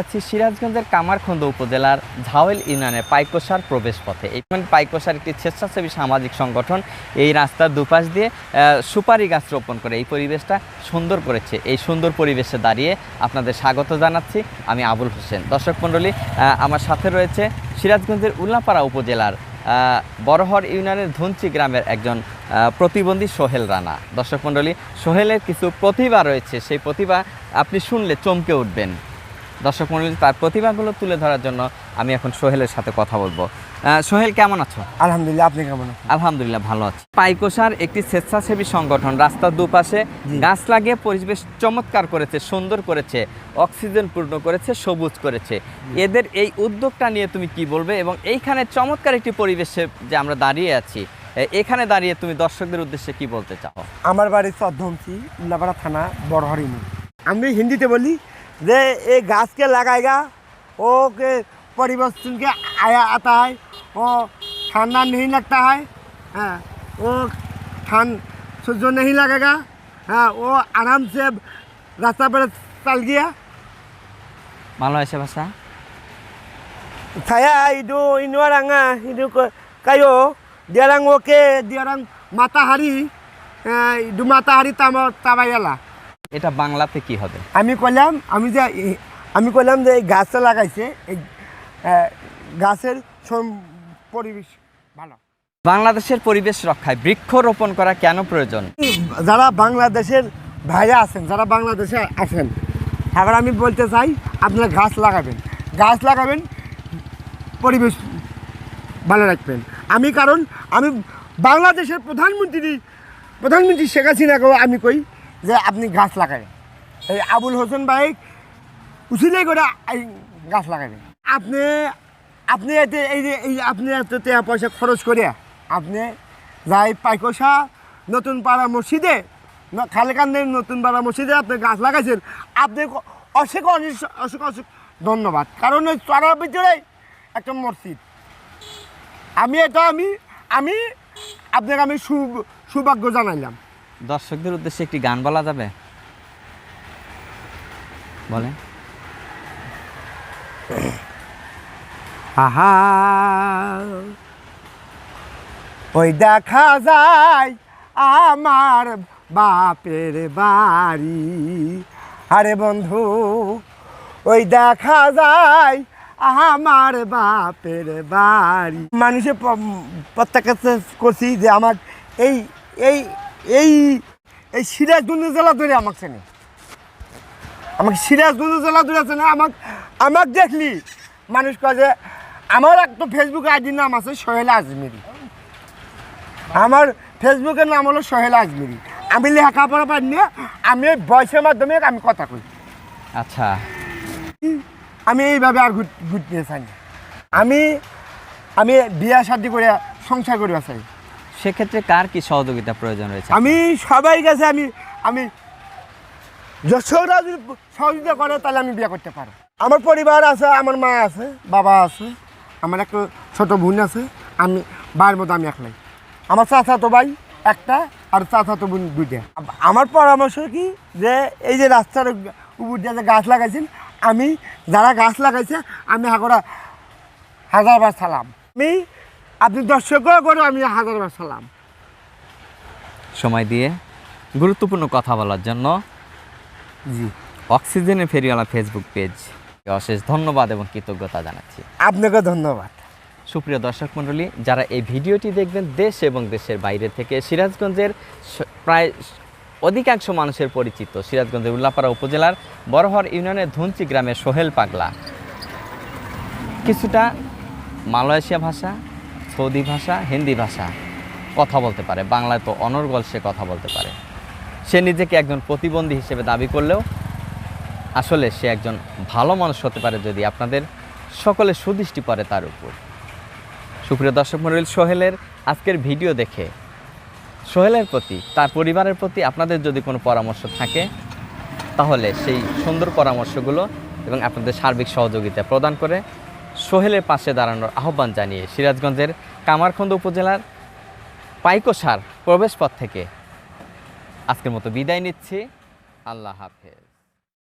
আছি সিরাজগঞ্জের কামারখন্দ উপজেলার ঝাওয়েল ইউনিয়নের পাইকোসার প্রবেশ পথে। এই পাইকোসার একটি স্বেচ্ছাসেবী সামাজিক সংগঠন এই রাস্তার দুপাশ দিয়ে সুপারি গাছ রোপণ করে এই পরিবেশটা সুন্দর করেছে। এই সুন্দর পরিবেশে দাঁড়িয়ে আপনাদের স্বাগত জানাচ্ছি আমি আবুল হোসেন। দর্শক মণ্ডলী, আমার সাথে রয়েছে সিরাজগঞ্জের উল্লাপাড়া উপজেলার বড়হর ইউনিয়নের ধুনচি গ্রামের একজন প্রতিবন্ধী সোহেল রানা। দর্শক মণ্ডলী, সোহেলের কিছু প্রতিভা রয়েছে, সেই প্রতিভা আপনি শুনলে চমকে উঠবেন। দর্শক মণ্ডলী, তার প্রতিভাগুলো তুলে ধরার জন্য আমি এখন সোহেলের সাথে কথা বলবো। সোহেল, কেমন আছো? আলহামদুলিল্লাহ, আপনি কেমন আছেন? আলহামদুলিল্লাহ, ভালো আছি। পাইকোসার একটি স্বেচ্ছাসেবী সংগঠন রাস্তার দুপাশে গাছ লাগিয়ে পরিবেশ চমৎকার করেছে, সুন্দর করেছে, অক্সিজেন পূর্ণ করেছে, সবুজ করেছে। এদের এই উদ্যোগটা নিয়ে তুমি কি বলবে, এবং এইখানে চমৎকার একটি পরিবেশে যে আমরা দাঁড়িয়ে আছি, এখানে দাঁড়িয়ে তুমি দর্শকদের উদ্দেশ্যে কি বলতে চাও? আমার বাড়ি চরধুনচি, উল্লাপাড়া থানা, বড়হর ইউনিয়ন। আমি হিন্দিতে বলি যে ये घास के लगाएगा वो के परिवर्तन के आया आता है, वो ठंडा नहीं लगता है, हाँ, वो सूर्य नहीं लगेगा, हाँ, वो आराम से रास्ता पर चल गया। মালয়েশিয়া ভাষা saya itu ini orang itu kayo diorang oke diorang matahari itu matahari tabayala. এটা বাংলাতে কি হবে? আমি কইলাম যে এই গাছটা লাগাইছে, এই গাছের পরিবেশ ভালো। বাংলাদেশের পরিবেশ রক্ষায় বৃক্ষরোপণ করা কেন প্রয়োজন? যারা বাংলাদেশের ভাইরা আছেন, যারা বাংলাদেশে আছেন, এবার আমি বলতে চাই আপনারা গাছ লাগাবেন, পরিবেশ ভালো রাখবেন। কারণ আমি বাংলাদেশের প্রধানমন্ত্রী শেখ হাসিনাকেও আমি কই যে আপনি গাছ লাগাবেন। এই আবুল হোসেন ভাই উচিলে করে এই গাছ লাগাবেন। আপনি এতে আপনি এত টাকা পয়সা খরচ করে আপনি যাই পাইকোসা নতুন পাড়া মসজিদে, খালেকান্দের নতুন পাড়া মসজিদে আপনি গাছ লাগাইছেন, আপনি অশেষ ধন্যবাদ। কারণ ওই চড়ার ভিতরে একটা মসজিদ। আমি আপনাকে আমি সৌভাগ্য জানাইলাম। দর্শকদের উদ্দেশ্যে একটি গান বলা যাবে? বলেন। আহা ওই দেখা যায় আমার বাপের বাড়ি, আরে বন্ধু ওই দেখা যায় আমার বাপের বাড়ি। মানুষের প্রত্যেক করছি যে আমার এই এই এই এই সিরাজগঞ্জ জেলা ধরে আমাকে চেনে, আমাকে সিরাজগঞ্জ জেলা ধরে চেনে। আমাকে দেখলি মানুষ কয় যে আমার একটা ফেসবুক আইডির নাম আছে সোহেল আজমেরি, আমার ফেসবুকের নাম হলো সোহেল আজমেরি। আমি লেখাপড়া পারি না, আমি ভয়েসের মাধ্যমে আমি কথা কই। আচ্ছা, আমি এইভাবে আর ঘুরতে চাই না। আমি বিয়া শাদি করে সংসার করে চাই। সেক্ষেত্রে কার কি সহযোগিতা প্রয়োজন রয়েছে? আমি সবাই কাছে আমি যশোরা যদি সহযোগিতা করে তাহলে আমি বিয়ে করতে পারবো। আমার পরিবার আছে, আমার মা আছে, বাবা আছে, আমার একটা ছোট বোন আছে, আমি ভাইয়ের মতো আমি একলাই। আমার চাচাতো ভাই একটা আর চাচাতো বোন দুইটা। আমার পরামর্শ কি যে এই যে রাস্তার উপর দিয়ে যে গাছ লাগাইছেন, আমি যারা গাছ লাগাইছে আমি হাজারবার সালাম। আপনি দর্শকও করে আমি হাজারবার সালাম। সময় দিয়ে গুরুত্বপূর্ণ কথা বলার জন্য জি অক্সিজেনের ফেরিওয়ালা ফেসবুক পেজ অশেষ ধন্যবাদ এবং কৃতজ্ঞতা জানাচ্ছি। আপনাকে ধন্যবাদ। সুপ্রিয় দর্শক মণ্ডলী, যারা এই ভিডিওটি দেখবেন দেশ এবং দেশের বাইরে থেকে, সিরাজগঞ্জের প্রায় অধিকাংশ মানুষের পরিচিত সিরাজগঞ্জের উল্লাপাড়া উপজেলার বড়হর ইউনিয়নের ধুনচি গ্রামের সোহেল পাগলা কিছুটা মালয়েশিয়া ভাষা, সৌদি ভাষা, হিন্দি ভাষা কথা বলতে পারে, বাংলায় তো অনর্গল সে কথা বলতে পারে। সে নিজেকে একজন প্রতিবন্ধী হিসেবে দাবি করলেও আসলে সে একজন ভালো মানুষ হতে পারে যদি আপনাদের সকলে সুদৃষ্টি পড়ে তার উপর। সুপ্রিয় দর্শক মণ্ডলী, সোহেলের আজকের ভিডিও দেখে সোহেলের প্রতি, তার পরিবারের প্রতি আপনাদের যদি কোনো পরামর্শ থাকে তাহলে সেই সুন্দর পরামর্শগুলো এবং আপনাদের সার্বিক সহযোগিতা প্রদান করে সোহেলের পাশে দাঁড়ানোর আহ্বান জানিয়ে সিরাজগঞ্জের কামারখন্দ উপজেলার পাইকোসার প্রবেশপথ থেকে আজকের মতো বিদায় নিচ্ছি। আল্লাহ হাফেজ।